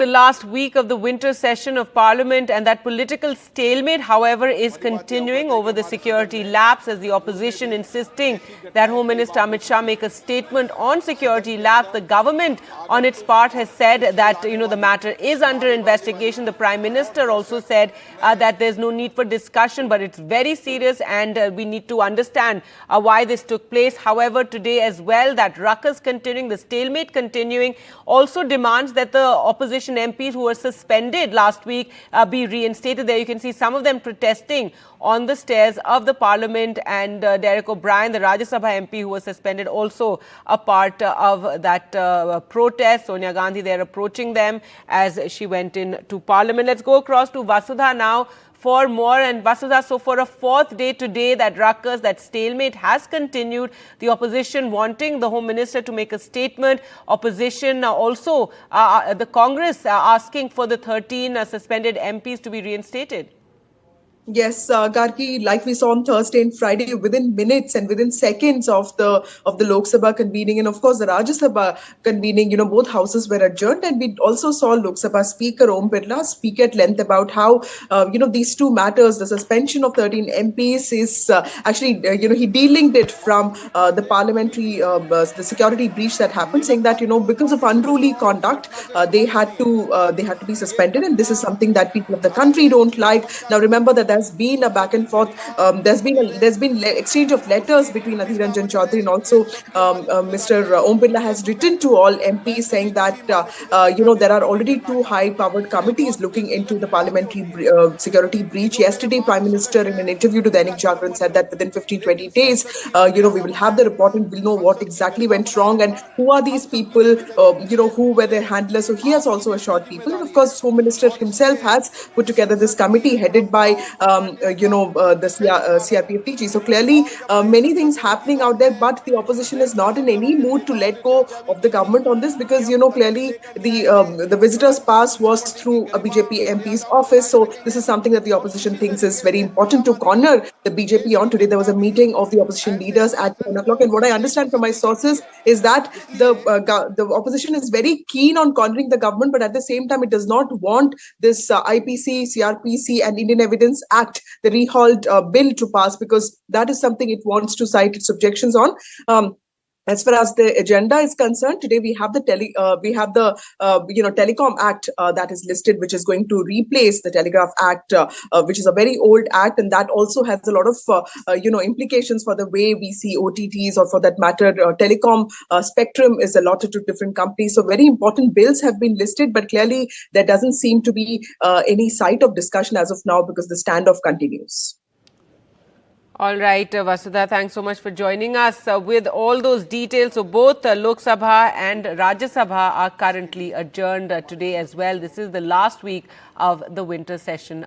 The last week of the winter session of Parliament, and that political stalemate, however, is continuing over the security lapse, as the opposition insisting that Home Minister Amit Shah make a statement on security lapse. The government, on its part, has said that the matter is under investigation. The Prime Minister also said that there's no need for discussion, but it's very serious, and we need to understand why this took place. However, today as well, that ruckus continuing, the stalemate continuing, also demands that the opposition MPs who were suspended last week be reinstated. There you can see some of them protesting on the stairs of the Parliament, and Derek O'Brien, the Rajya Sabha MP who was suspended, also a part of that protest. Sonia Gandhi there approaching them as she went in to Parliament. Let's go across to Vasudha now for more. And Vasudha, so for a fourth day today, that ruckus, that stalemate has continued. The opposition wanting the Home Minister to make a statement. Opposition also, the Congress asking for the 13 suspended MPs to be reinstated. Yes, Gargi, like we saw on Thursday and Friday, within minutes and within seconds of the Lok Sabha convening, and of course the Rajya Sabha convening, both houses were adjourned, and we also saw Lok Sabha Speaker Om Birla speak at length about how these two matters, the suspension of 13 MPs, is actually he de-linked it from the parliamentary the security breach that happened, saying that because of unruly conduct they had to be suspended, and this is something that people of the country don't like. Now remember that there's been a back and forth. There's been exchange of letters between Adhir Ranjan Chaudhary and also Mr. Om Birla has written to all MPs saying that there are already two high-powered committees looking into the parliamentary security breach. Yesterday, Prime Minister in an interview to Dainik Jagran said that within 15-20 days, we will have the report and we'll know what exactly went wrong and who are these people, who were their handlers. So he has also assured people, and of course, Home Minister himself has put together this committee headed by the CRPF DG. So clearly, many things happening out there, but the opposition is not in any mood to let go of the government on this, because clearly the visitors pass was through a BJP MP's office. So this is something that the opposition thinks is very important to corner the BJP on. Today there was a meeting of the opposition leaders at 10 o'clock, and what I understand from my sources is that the opposition is very keen on cornering the government, but at the same time it does not want this IPC, CRPC and Indian Evidence Act, the rehauled bill, to pass, because that is something it wants to cite its objections on. As far as the agenda is concerned, today we have the Telecom Act that is listed, which is going to replace the Telegraph Act, which is a very old act, and that also has a lot of implications for the way we see OTTs, or for that matter, telecom spectrum is allotted to different companies. So very important bills have been listed, but clearly there doesn't seem to be any sight of discussion as of now, because the standoff continues. All right, Vasudha, thanks so much for joining us with all those details. So both Lok Sabha and Rajya Sabha are currently adjourned today as well. This is the last week of the winter session.